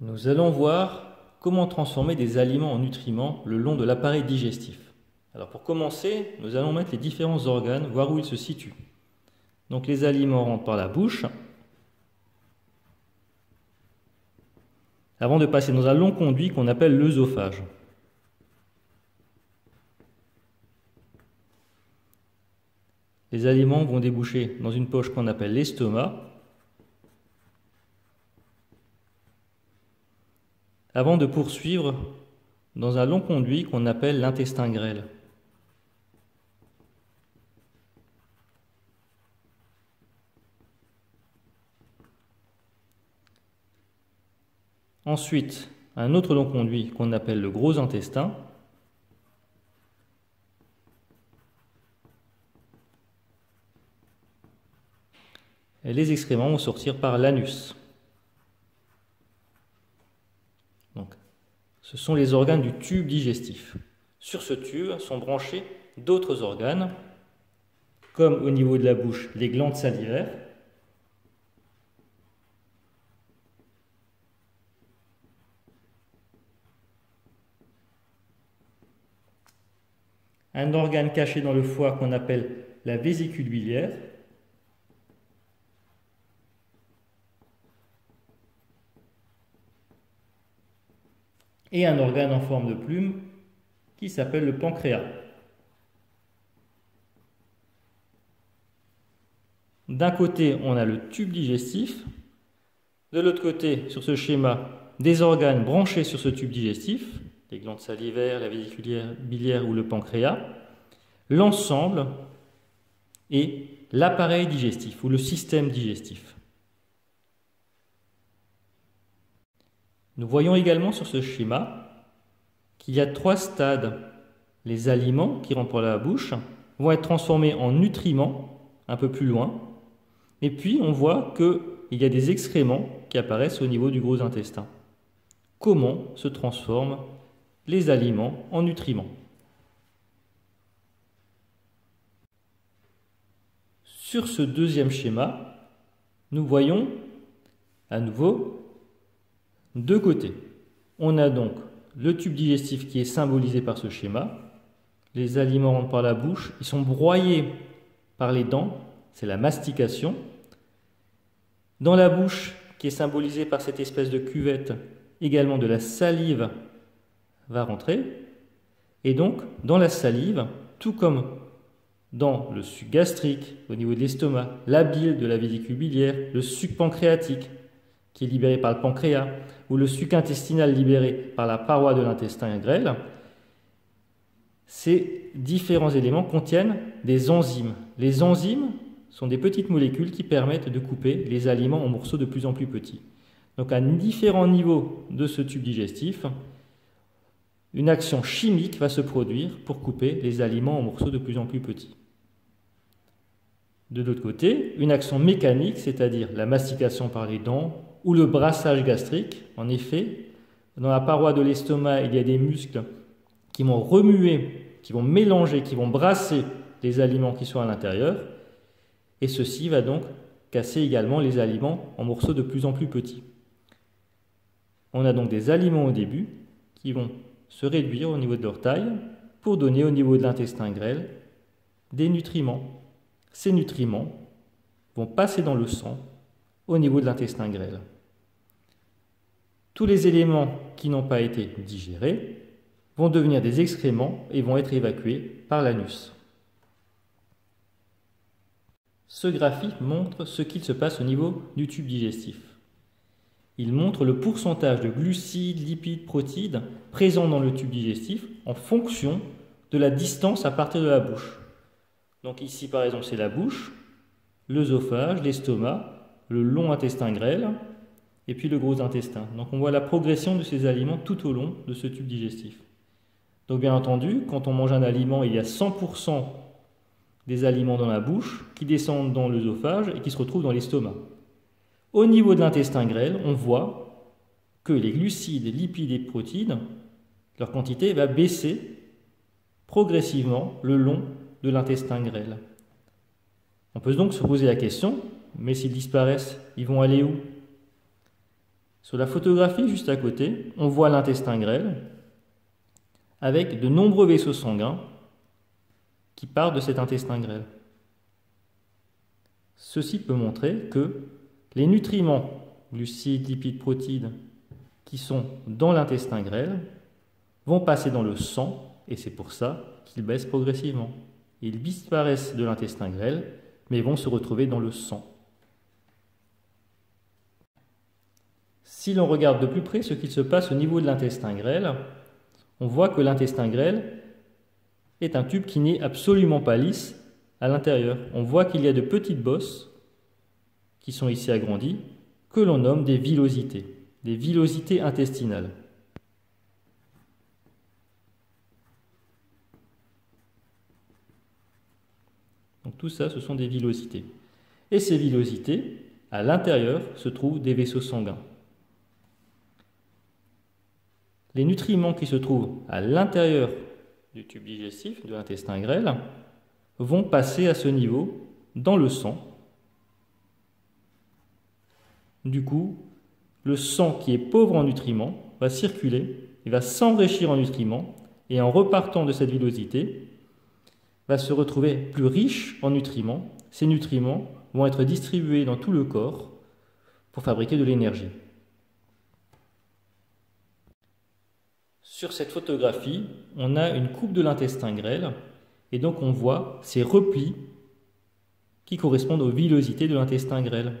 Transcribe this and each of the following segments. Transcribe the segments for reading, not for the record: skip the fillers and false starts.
Nous allons voir comment transformer des aliments en nutriments le long de l'appareil digestif. Alors pour commencer, nous allons mettre les différents organes, voir où ils se situent. Donc les aliments rentrent par la bouche, avant de passer dans un long conduit qu'on appelle l'œsophage. Les aliments vont déboucher dans une poche qu'on appelle l'estomac, avant de poursuivre dans un long conduit qu'on appelle l'intestin grêle. Ensuite, un autre long conduit qu'on appelle le gros intestin. Et les excréments vont sortir par l'anus. Donc, ce sont les organes du tube digestif. Sur ce tube sont branchés d'autres organes, comme au niveau de la bouche, les glandes salivaires, un organe caché dans le foie qu'on appelle la vésicule biliaire, et un organe en forme de plume qui s'appelle le pancréas. D'un côté, on a le tube digestif, de l'autre côté, sur ce schéma, des organes branchés sur ce tube digestif, les glandes salivaires, la vésicule biliaire ou le pancréas. L'ensemble est l'appareil digestif ou le système digestif. Nous voyons également sur ce schéma qu'il y a 3 stades. Les aliments qui rentrent par la bouche vont être transformés en nutriments un peu plus loin. Et puis on voit qu'il y a des excréments qui apparaissent au niveau du gros intestin. Comment se transforment les aliments en nutriments? Sur ce deuxième schéma, nous voyons à nouveau 2 côtés. On a donc le tube digestif qui est symbolisé par ce schéma. Les aliments rentrent par la bouche, ils sont broyés par les dents, c'est la mastication. Dans la bouche, qui est symbolisée par cette espèce de cuvette, également de la salive va rentrer. Et donc, dans la salive, tout comme dans le suc gastrique, au niveau de l'estomac, la bile de la vésicule biliaire, le suc pancréatique, qui est libéré par le pancréas, ou le suc intestinal libéré par la paroi de l'intestin grêle, ces différents éléments contiennent des enzymes. Les enzymes sont des petites molécules qui permettent de couper les aliments en morceaux de plus en plus petits. Donc à différents niveaux de ce tube digestif, une action chimique va se produire pour couper les aliments en morceaux de plus en plus petits. De l'autre côté, une action mécanique, c'est-à-dire la mastication par les dents ou le brassage gastrique. En effet, dans la paroi de l'estomac, il y a des muscles qui vont remuer, qui vont mélanger, qui vont brasser les aliments qui sont à l'intérieur. Et ceci va donc casser également les aliments en morceaux de plus en plus petits. On a donc des aliments au début qui vont se réduire au niveau de leur taille pour donner au niveau de l'intestin grêle des nutriments. Ces nutriments vont passer dans le sang au niveau de l'intestin grêle. Tous les éléments qui n'ont pas été digérés vont devenir des excréments et vont être évacués par l'anus. Ce graphique montre ce qu'il se passe au niveau du tube digestif. Il montre le pourcentage de glucides, lipides, protides présents dans le tube digestif en fonction de la distance à partir de la bouche. Donc ici par exemple c'est la bouche, l'œsophage, l'estomac, le long intestin grêle et puis le gros intestin. Donc on voit la progression de ces aliments tout au long de ce tube digestif. Donc bien entendu, quand on mange un aliment, il y a 100% des aliments dans la bouche qui descendent dans l'œsophage et qui se retrouvent dans l'estomac. Au niveau de l'intestin grêle, on voit que les glucides, lipides et protides, leur quantité va baisser progressivement le long de l'intestin grêle. On peut donc se poser la question, mais s'ils disparaissent, ils vont aller où? Sur la photographie juste à côté, on voit l'intestin grêle avec de nombreux vaisseaux sanguins qui partent de cet intestin grêle. Ceci peut montrer que les nutriments, glucides, lipides, protéines, qui sont dans l'intestin grêle, vont passer dans le sang, et c'est pour ça qu'ils baissent progressivement. Ils disparaissent de l'intestin grêle, mais vont se retrouver dans le sang. Si l'on regarde de plus près ce qu'il se passe au niveau de l'intestin grêle, on voit que l'intestin grêle est un tube qui n'est absolument pas lisse à l'intérieur. On voit qu'il y a de petites bosses qui sont ici agrandies, que l'on nomme des villosités intestinales. Donc tout ça, ce sont des villosités. Et ces villosités, à l'intérieur, se trouvent des vaisseaux sanguins. Les nutriments qui se trouvent à l'intérieur du tube digestif, de l'intestin grêle, vont passer à ce niveau dans le sang. Du coup, le sang qui est pauvre en nutriments va circuler, il va s'enrichir en nutriments, et en repartant de cette villosité, va se retrouver plus riche en nutriments. Ces nutriments vont être distribués dans tout le corps pour fabriquer de l'énergie. Sur cette photographie, on a une coupe de l'intestin grêle, et donc on voit ces replis qui correspondent aux villosités de l'intestin grêle.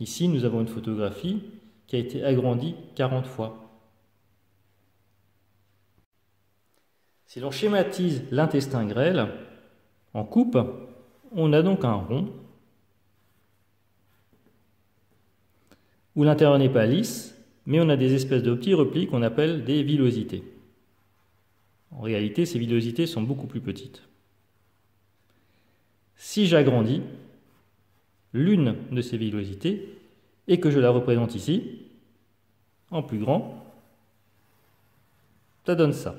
Ici, nous avons une photographie qui a été agrandie 40 fois. Si l'on schématise l'intestin grêle en coupe, on a donc un rond où l'intérieur n'est pas lisse, mais on a des espèces de petits replis qu'on appelle des villosités. En réalité, ces villosités sont beaucoup plus petites. Si j'agrandis l'une de ces villosités et que je la représente ici, en plus grand, ça donne ça.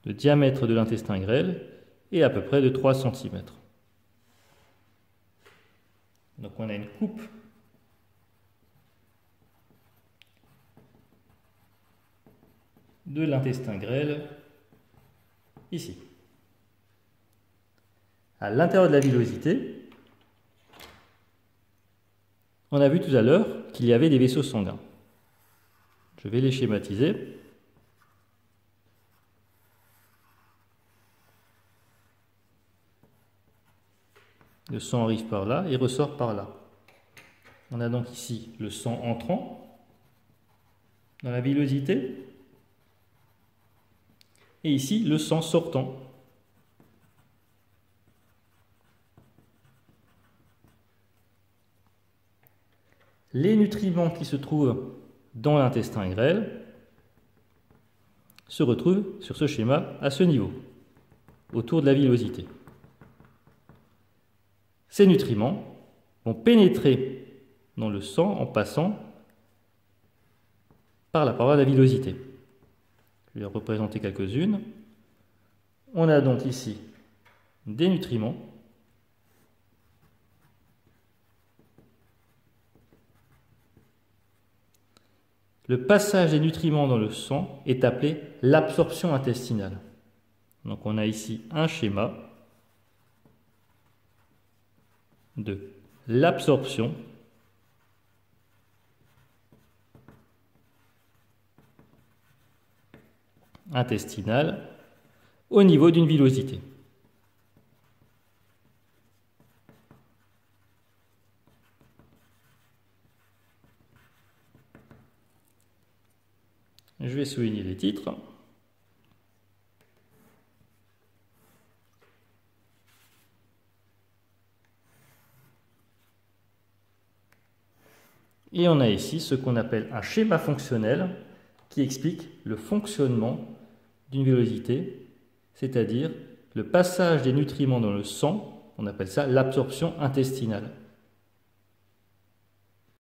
Le diamètre de l'intestin grêle est à peu près de 3 cm. Donc on a une coupe de l'intestin grêle ici. À l'intérieur de la villosité, on a vu tout à l'heure qu'il y avait des vaisseaux sanguins. Je vais les schématiser. Le sang arrive par là et ressort par là. On a donc ici le sang entrant dans la villosité et ici le sang sortant. Les nutriments qui se trouvent dans l'intestin grêle se retrouvent sur ce schéma à ce niveau, autour de la villosité. Ces nutriments vont pénétrer dans le sang en passant par la paroi de la villosité. Je vais représenter quelques-unes. On a donc ici des nutriments Le passage des nutriments dans le sang est appelé l'absorption intestinale. Donc on a ici un schéma de l'absorption intestinale au niveau d'une villosité. Je vais souligner les titres. Et on a ici ce qu'on appelle un schéma fonctionnel qui explique le fonctionnement d'une villosité, c'est-à-dire le passage des nutriments dans le sang, on appelle ça l'absorption intestinale.